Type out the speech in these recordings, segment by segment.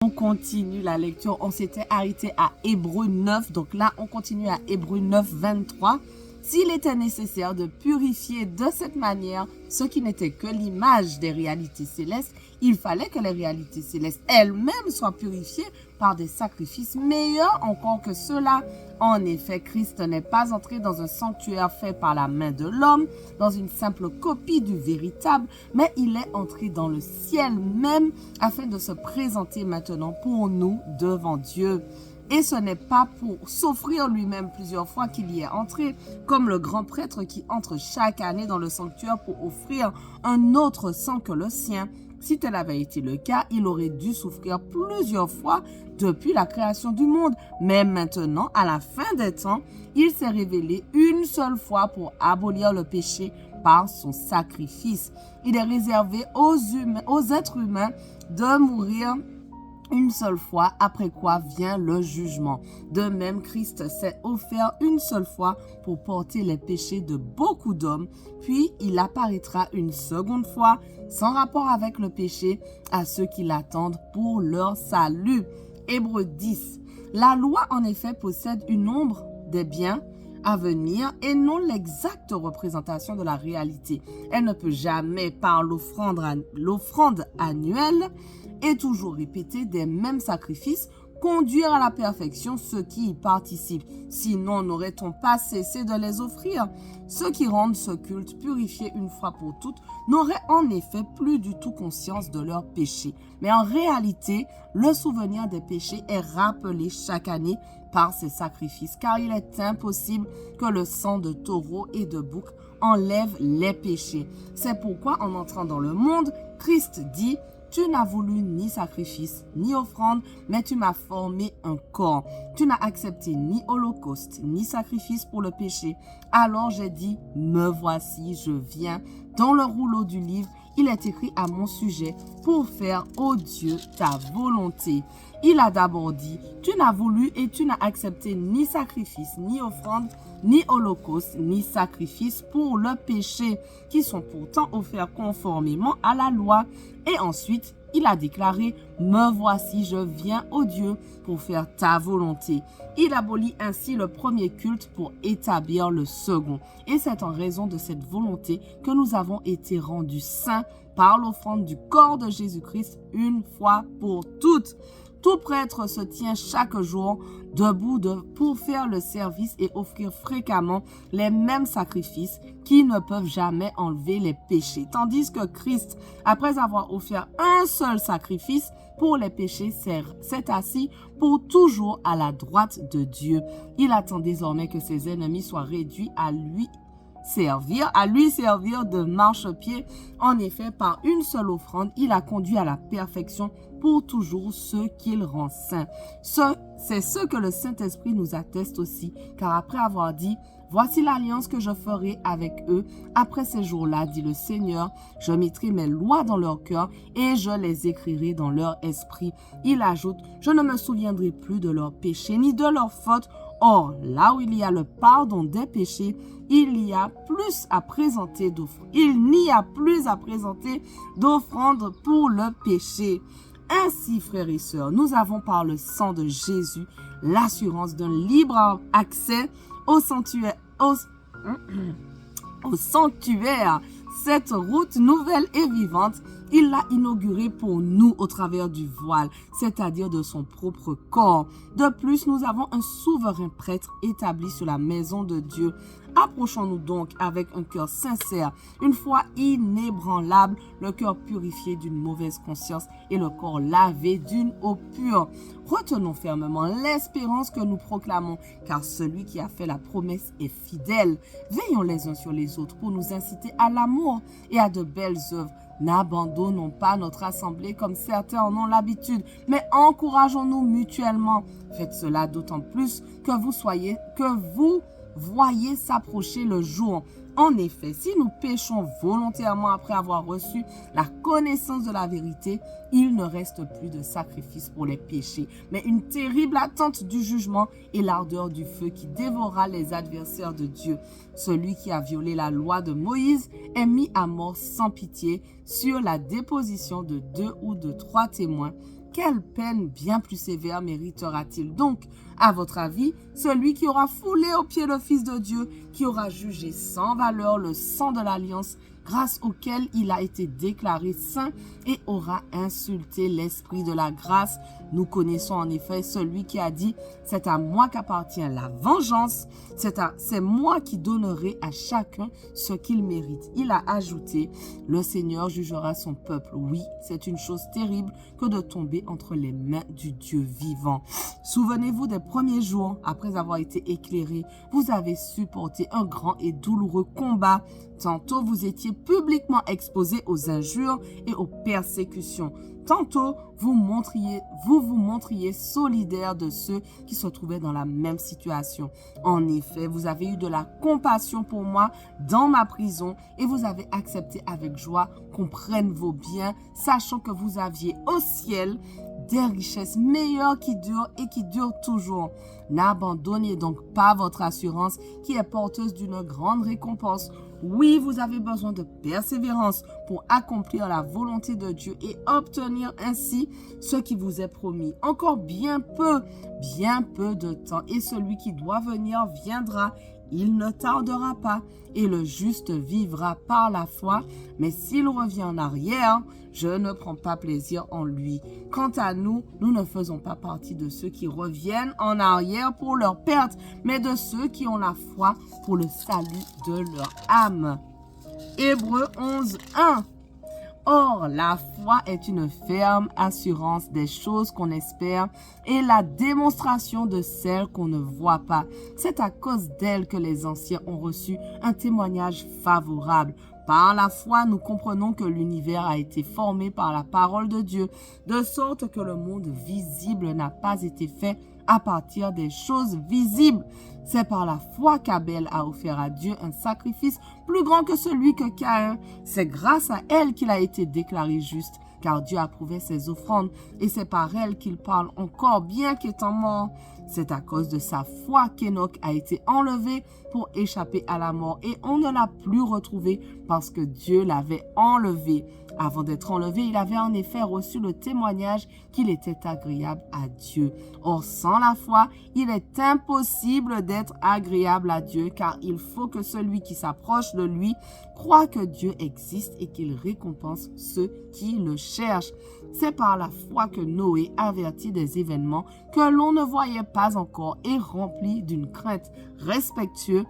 on continue la lecture. On s'était arrêté à Hébreux 9. Donc là, on continue à Hébreux 9, 23. S'il était nécessaire de purifier de cette manière ce qui n'était que l'image des réalités célestes, il fallait que les réalités célestes elles-mêmes soient purifiées par des sacrifices meilleurs encore que ceux-là. En effet, Christ n'est pas entré dans un sanctuaire fait par la main de l'homme, dans une simple copie du véritable, mais il est entré dans le ciel même afin de se présenter maintenant pour nous devant Dieu. Et ce n'est pas pour s'offrir lui-même plusieurs fois qu'il y est entré, comme le grand prêtre qui entre chaque année dans le sanctuaire pour offrir un autre sang que le sien. Si tel avait été le cas, il aurait dû souffrir plusieurs fois depuis la création du monde. Mais maintenant, à la fin des temps, il s'est révélé une seule fois pour abolir le péché par son sacrifice. Il est réservé aux êtres humains de mourir une seule fois, après quoi vient le jugement. De même, Christ s'est offert une seule fois pour porter les péchés de beaucoup d'hommes, puis il apparaîtra une seconde fois, sans rapport avec le péché, à ceux qui l'attendent pour leur salut. Hébreux 10. La loi, en effet, possède une ombre des biens à venir et non l'exacte représentation de la réalité. Elle ne peut jamais, par l'offrande annuelle, et toujours répéter des mêmes sacrifices, conduire à la perfection ceux qui y participent. Sinon, n'aurait-on pas cessé de les offrir? Ceux qui rendent ce culte purifié une fois pour toutes n'auraient en effet plus du tout conscience de leurs péchés. Mais en réalité, le souvenir des péchés est rappelé chaque année par ces sacrifices, car il est impossible que le sang de taureau et de bouc enlève les péchés. C'est pourquoi, en entrant dans le monde, Christ dit: tu n'as voulu ni sacrifice, ni offrande, mais tu m'as formé un corps. Tu n'as accepté ni holocauste, ni sacrifice pour le péché. Alors j'ai dit, me voici, je viens. Dans le rouleau du livre, il est écrit à mon sujet pour faire, ô Dieu, ta volonté. Il a d'abord dit, tu n'as voulu et tu n'as accepté ni sacrifice, ni offrande, ni holocauste, ni sacrifice pour le péché, qui sont pourtant offerts conformément à la loi. Et ensuite, il a déclaré, me voici, je viens, ô Dieu, pour faire ta volonté. Il abolit ainsi le premier culte pour établir le second. Et c'est en raison de cette volonté que nous avons été rendus saints par l'offrande du corps de Jésus-Christ une fois pour toutes. Tout prêtre se tient chaque jour debout pour faire le service et offrir fréquemment les mêmes sacrifices qui ne peuvent jamais enlever les péchés. Tandis que Christ, après avoir offert un seul sacrifice pour les péchés, s'est assis pour toujours à la droite de Dieu. Il attend désormais que ses ennemis soient réduits à lui servir de marchepied. En effet, par une seule offrande, il a conduit à la perfection pour toujours ceux qu'il rend saints. C'est ce que le Saint-Esprit nous atteste aussi, car après avoir dit, voici l'alliance que je ferai avec eux après ces jours-là, dit le Seigneur, je mettrai mes lois dans leur cœur et je les écrirai dans leur esprit. Il ajoute, je ne me souviendrai plus de leurs péchés ni de leurs fautes. Or, là où il y a le pardon des péchés, il n'y a plus à présenter d'offrande pour le péché. Ainsi, frères et sœurs, nous avons par le sang de Jésus l'assurance d'un libre accès au sanctuaire. Cette route nouvelle et vivante, il l'a inaugurée pour nous au travers du voile, c'est-à-dire de son propre corps. De plus, nous avons un souverain prêtre établi sur la maison de Dieu. Approchons-nous donc avec un cœur sincère, une foi inébranlable, le cœur purifié d'une mauvaise conscience et le corps lavé d'une eau pure. Retenons fermement l'espérance que nous proclamons, car celui qui a fait la promesse est fidèle. Veillons les uns sur les autres pour nous inciter à l'amour et à de belles œuvres. N'abandonnons pas notre assemblée comme certains en ont l'habitude, mais encourageons-nous mutuellement. Faites cela d'autant plus que vous voyez s'approcher le jour. En effet, si nous péchons volontairement après avoir reçu la connaissance de la vérité, il ne reste plus de sacrifice pour les péchés, mais une terrible attente du jugement et l'ardeur du feu qui dévorera les adversaires de Dieu. Celui qui a violé la loi de Moïse est mis à mort sans pitié sur la déposition de 2 ou de 3 témoins. quelle peine bien plus sévère méritera-t-il donc, à votre avis, celui qui aura foulé aux pieds le Fils de Dieu, qui aura jugé sans valeur le sang de l'alliance, grâce auquel il a été déclaré saint, et aura insulté l'Esprit de la grâce? Nous connaissons en effet celui qui a dit « C'est à moi qu'appartient la vengeance, c'est moi qui donnerai à chacun ce qu'il mérite. » Il a ajouté « Le Seigneur jugera son peuple. » Oui, c'est une chose terrible que de tomber entre les mains du Dieu vivant. Souvenez-vous des premiers jours, après avoir été éclairés, vous avez supporté un grand et douloureux combat. Tantôt, vous étiez publiquement exposé aux injures et aux persécutions. Tantôt, vous vous montriez solidaire de ceux qui se trouvaient dans la même situation. En effet, vous avez eu de la compassion pour moi dans ma prison et vous avez accepté avec joie qu'on prenne vos biens, sachant que vous aviez au ciel des richesses meilleures qui durent et qui durent toujours. N'abandonnez donc pas votre assurance qui est porteuse d'une grande récompense. Oui, vous avez besoin de persévérance pour accomplir la volonté de Dieu et obtenir ainsi ce qui vous est promis. Encore bien peu de temps, et celui qui doit venir viendra. Il ne tardera pas, et le juste vivra par la foi. Mais s'il revient en arrière, je ne prends pas plaisir en lui. Quant à nous, nous ne faisons pas partie de ceux qui reviennent en arrière pour leur perte, mais de ceux qui ont la foi pour le salut de leur âme. Hébreux 11:1. Or, la foi est une ferme assurance des choses qu'on espère et la démonstration de celles qu'on ne voit pas. C'est à cause d'elle que les anciens ont reçu un témoignage favorable. Par la foi, nous comprenons que l'univers a été formé par la parole de Dieu, de sorte que le monde visible n'a pas été fait à partir des choses visibles. C'est par la foi qu'Abel a offert à Dieu un sacrifice plus grand que celui que Caïn. C'est grâce à elle qu'il a été déclaré juste, car Dieu approuvait ses offrandes, et c'est par elle qu'il parle encore bien qu'étant mort. C'est à cause de sa foi qu'Enoch a été enlevé pour échapper à la mort, et on ne l'a plus retrouvé parce que Dieu l'avait enlevé. Avant d'être enlevé, il avait en effet reçu le témoignage qu'il était agréable à Dieu. Or, sans la foi, il est impossible d'être agréable à Dieu, car il faut que celui qui s'approche de lui croit que Dieu existe et qu'il récompense ceux qui le cherchent. C'est par la foi que Noé, averti des événements que l'on ne voyait pas encore et rempli d'une crainte respectueuse,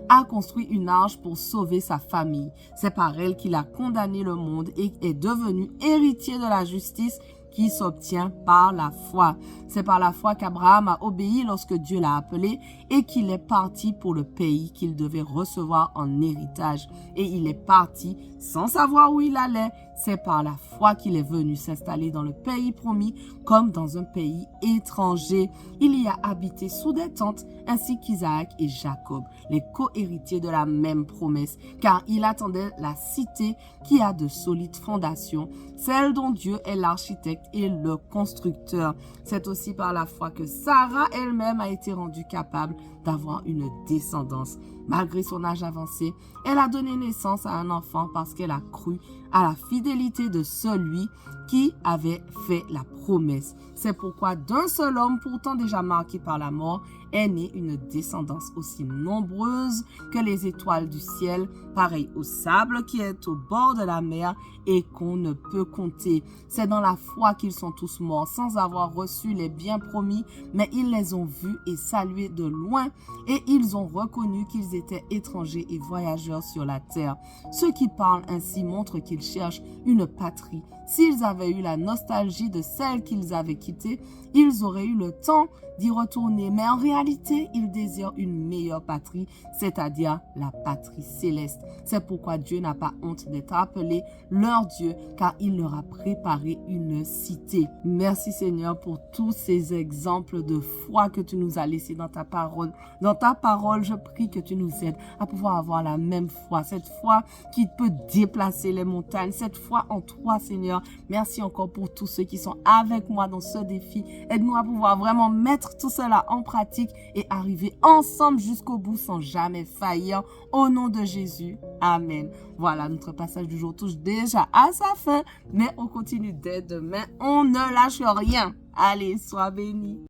a construit une arche pour sauver sa famille. C'est par elle qu'il a condamné le monde et est devenu héritier de la justice qui s'obtient par la foi. C'est par la foi qu'Abraham a obéi lorsque Dieu l'a appelé et qu'il est parti pour le pays qu'il devait recevoir en héritage. Et il est parti sans savoir où il allait. C'est par la foi qu'il est venu s'installer dans le pays promis comme dans un pays étranger. Il y a habité sous des tentes ainsi qu'Isaac et Jacob, les co-héritiers de la même promesse, car il attendait la cité qui a de solides fondations, celle dont Dieu est l'architecte et le constructeur. C'est aussi par la foi que Sarah elle-même a été rendue capable d'avoir une descendance. Malgré son âge avancé, elle a donné naissance à un enfant parce qu'elle a cru à la fidélité de celui qui avait fait la promesse. C'est pourquoi d'un seul homme, pourtant déjà marqué par la mort, est née une descendance aussi nombreuse que les étoiles du ciel, pareille au sable qui est au bord de la mer et qu'on ne peut compter. C'est dans la foi qu'ils sont tous morts sans avoir reçu les biens promis, mais ils les ont vus et salués de loin et ils ont reconnu qu'ils étaient étrangers et voyageurs sur la terre. Ceux qui parlent ainsi montrent qu'ils cherchent une patrie. S'ils avaient eu la nostalgie de celle qu'ils avaient quittée, ils auraient eu le temps d'y retourner. Mais en réalité, ils désirent une meilleure patrie, c'est-à-dire la patrie céleste. C'est pourquoi Dieu n'a pas honte d'être appelé leur Dieu, car il leur a préparé une cité. Merci Seigneur pour tous ces exemples de foi que tu nous as laissés dans ta parole. Dans ta parole, je prie que tu nous aides à pouvoir avoir la même foi, cette foi qui peut déplacer les montagnes, cette foi en toi Seigneur. Merci encore pour tous ceux qui sont avec moi dans ce défi. Aide-nous à pouvoir vraiment mettre tout cela en pratique et arriver ensemble jusqu'au bout sans jamais faillir. Au nom de Jésus, amen. Voilà, notre passage du jour touche déjà à sa fin, mais on continue dès demain. On ne lâche rien. Allez, sois bénis.